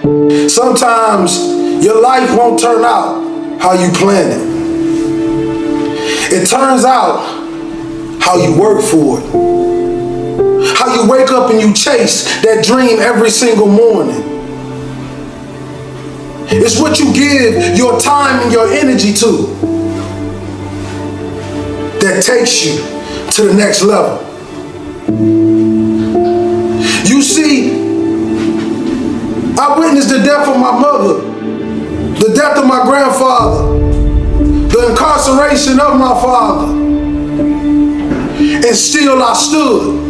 Sometimes your life won't turn out how you planned it. It turns out how you work for it. How you wake up and you chase that dream every single morning. It's what you give your time and your energy to that takes you to the next level. You see, I witnessed the death of my mother, the death of my grandfather, the incarceration of my father, and still I stood.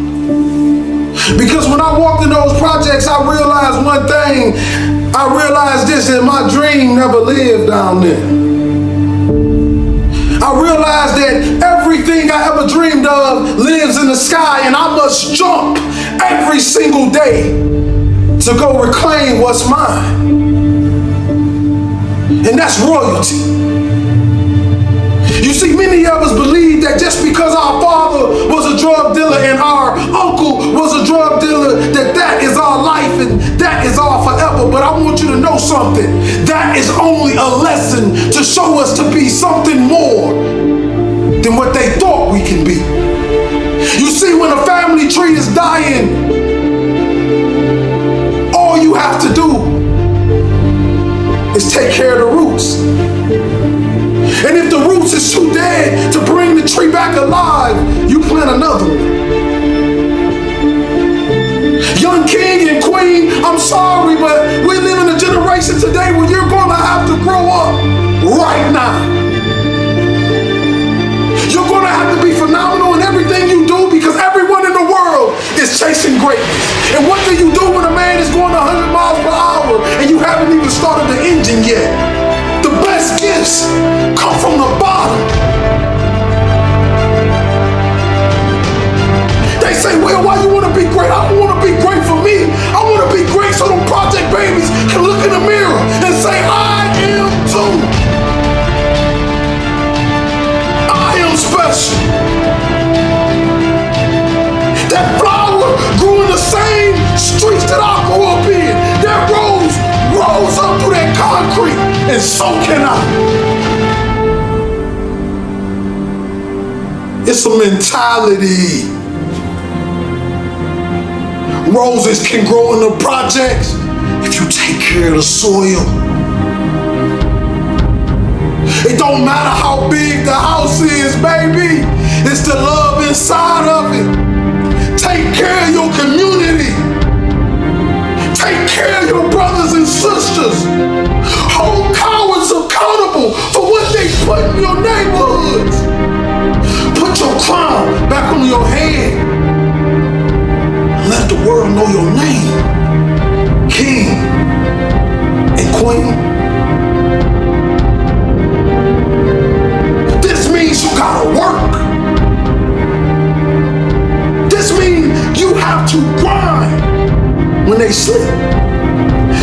Because when I walked in those projects, I realized one thing. I realized this, that my dream never lived down there. I realized that everything I ever dreamed of lives in the sky, and I must jump every single day to go reclaim what's mine. And that's royalty. You see, many of us believe that just because our father was a drug dealer and our uncle was a drug dealer, that is our life and that is our forever. But I want you to know something. That is only a lesson to show us to be something more than what they thought we can be. You see, when a family tree is dying, all you have to do is take care of the roots. And if the roots is too dead to bring the tree back alive, you plant another one. Young king and queen, I'm sorry, but we live in a generation today where you're going to have to grow up right now. You're going to have to be phenomenal in everything you do because everyone in the world is chasing greatness. And what do you do when a man is going 100 miles per hour and you haven't even started the engine yet? The best gifts come from the bottom. They say, well, why you want to be great? I don't want to be great for me. I want to be great so them project babies can look in the mirror and say, I am too. I am special. That flower grew in the same streets that I grew up in. That rose up through that concrete, and so can I. It's a mentality. Roses can grow in the projects if you take care of the soil. It don't matter how big the house is, baby. It's the love inside of it. Take care of your community. Take care of your brothers and sisters. Hold cowards accountable for what they put in your neighborhoods. Put your crown back on your head. Let the world know your name. King and queen. This means you gotta work. This means you have to grind when they sleep.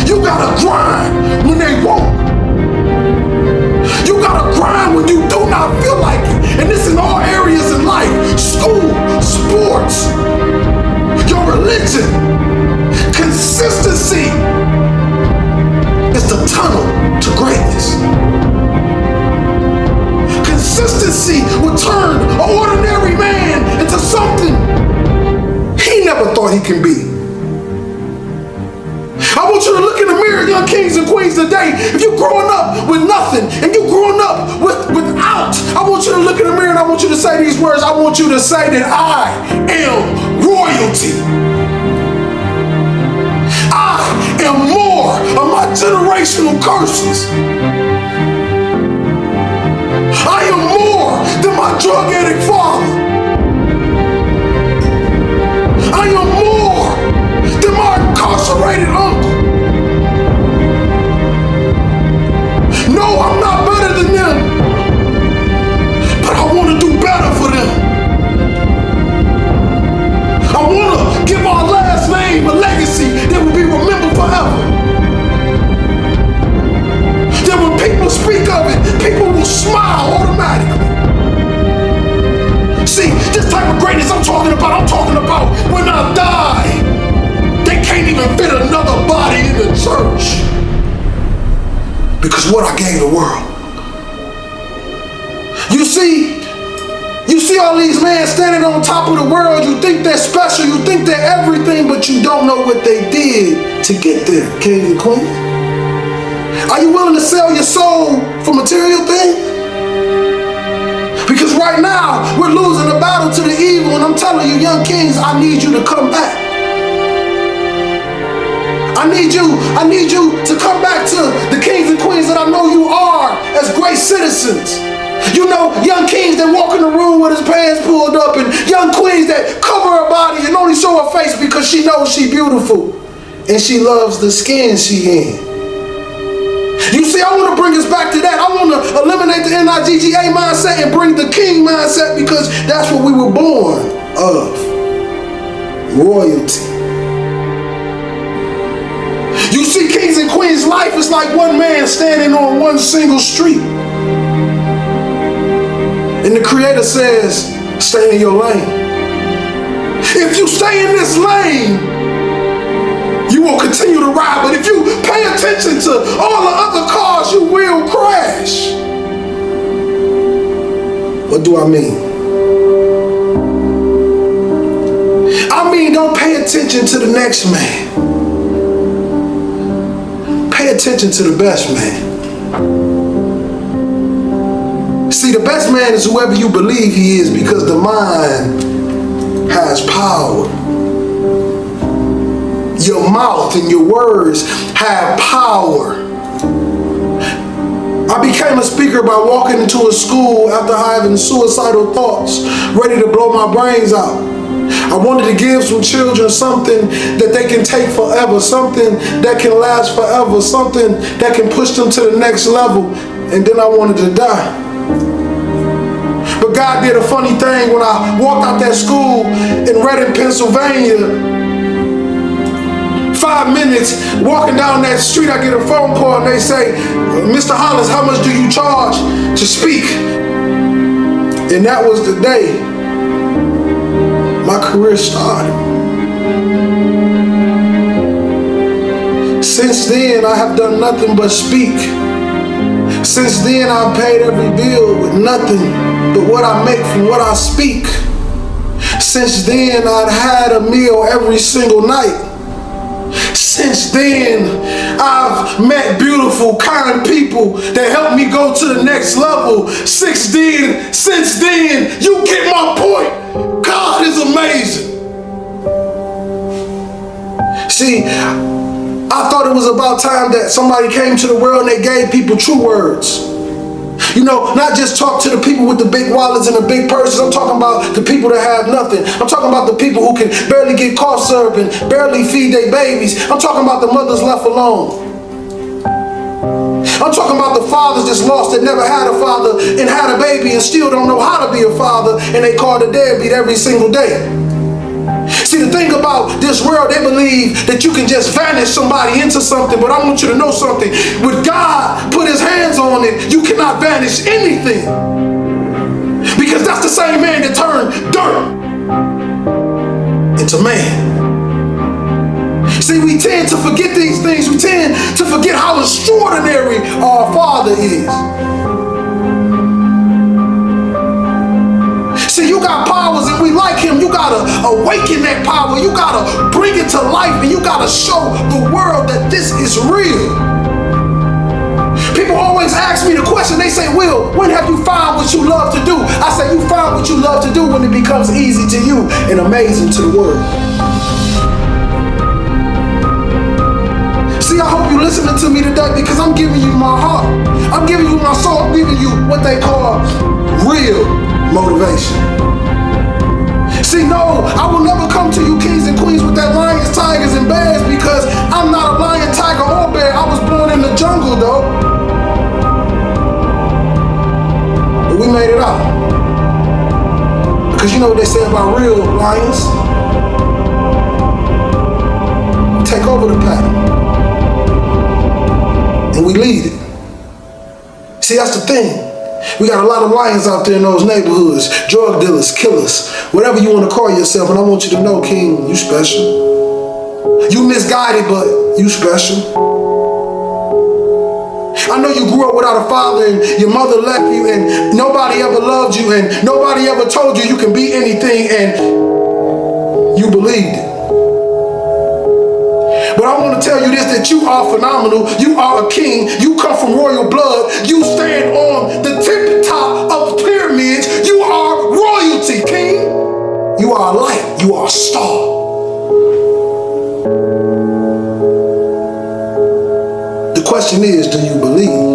You gotta grind when they won't. You gotta grind when you do not feel like it. And this in all areas in life. School, sports, your religion. Consistency is the tunnel to greatness. Consistency will turn an ordinary man into something he never thought he can be. I want you to look in the mirror, young kings and queens today. If you're growing up with nothing and you're growing up without, I want you to look in the mirror and I want you to say these words. I want you to say that I am royalty. I am more of my generational curses. I am more than my drug addict father. I am more than my incarcerated uncle. No, I'm not better than them, but I want to do better for them. I want to give our last name a legacy that will be remembered forever. That when people speak of it, people will smile automatically. See, this type of greatness I'm talking about when I die, they can't even fit another body in the church. what I gave the world. You see all these men standing on top of the world. You think they're special, you think they're everything, but you don't know what they did to get there, kings and queens. Are you willing to sell your soul for material things? Because right now, we're losing the battle to the evil, and I'm telling you, young kings, I need you to come back. I need you to come back to the kings and queens that I know you are as great citizens. You know, young kings that walk in the room with his pants pulled up, and young queens that cover her body and only show her face because she knows she's beautiful and she loves the skin she in. You see, I want to bring us back to that. I want to eliminate the NIGGA mindset and bring the king mindset, because that's what we were born of. Royalty. You see, kings and queens, life is like one man standing on one single street. And the Creator says, stay in your lane. If you stay in this lane, you will continue to ride. But if you pay attention to all the other cars, you will crash. What do I mean? I mean, don't pay attention to the next man. Pay attention to the best man. See, the best man is whoever you believe he is, because the mind has power. Your mouth and your words have power. I became a speaker by walking into a school after having suicidal thoughts, ready to blow my brains out. I wanted to give some children something that they can take forever, something that can last forever, something that can push them to the next level, and then I wanted to die. But God did a funny thing when I walked out that school in Reading, Pennsylvania. 5 minutes walking down that street, I get a phone call and they say, Mr. Hollis, how much do you charge to speak? And that was the day my career started. Since then, I have done nothing but speak. Since then, I've paid every bill with nothing but what I make from what I speak. Since then, I've had a meal every single night. Since then, I've met beautiful, kind people that help me go to the next level. Since then, you get my point. God is amazing. See, I thought it was about time that somebody came to the world and they gave people true words. You know, not just talk to the people with the big wallets and the big purses. I'm talking about the people that have nothing. I'm talking about the people who can barely get cough syrup and barely feed their babies. I'm talking about the mothers left alone. I'm talking about the fathers that's lost that never had a father and had a baby and still don't know how to be a father, and they call the deadbeat every single day. See, the thing about this world, they believe that you can just vanish somebody into something, but I want you to know something. When God put his hands on it, you cannot vanish anything. Because that's the same man that turned dirt into man. See, we tend to forget these things. We tend to forget how extraordinary our Father is. See, you got powers and we like him. You gotta awaken that power. You gotta bring it to life, and you gotta show the world that this is real. People always ask me the question. They say, Will, when have you found what you love to do? I say, you find what you love to do when it becomes easy to you and amazing to the world. See, I hope you're listening to me today, because I'm giving you my heart. I'm giving you my soul. I'm giving you what they call real motivation. See, no, I will never come to you kings and queens with that lions, tigers, and bears, because I'm not a lion, tiger, or bear. I was born in the jungle, though. But we made it out. Because you know what they say about real lions? We take over the pack. And we lead it. See, that's the thing. We got a lot of lions out there in those neighborhoods, drug dealers, killers, whatever you want to call yourself. And I want you to know, King, you special. You misguided, but you special. I know you grew up without a father and your mother left you and nobody ever loved you and nobody ever told you you can be anything and you believed it. But I want to tell you this, that you are phenomenal. You are a king. You come from royal blood. You stand on the tip top of pyramids. You are royalty, king. You are a light. You are a star. The question is, do you believe?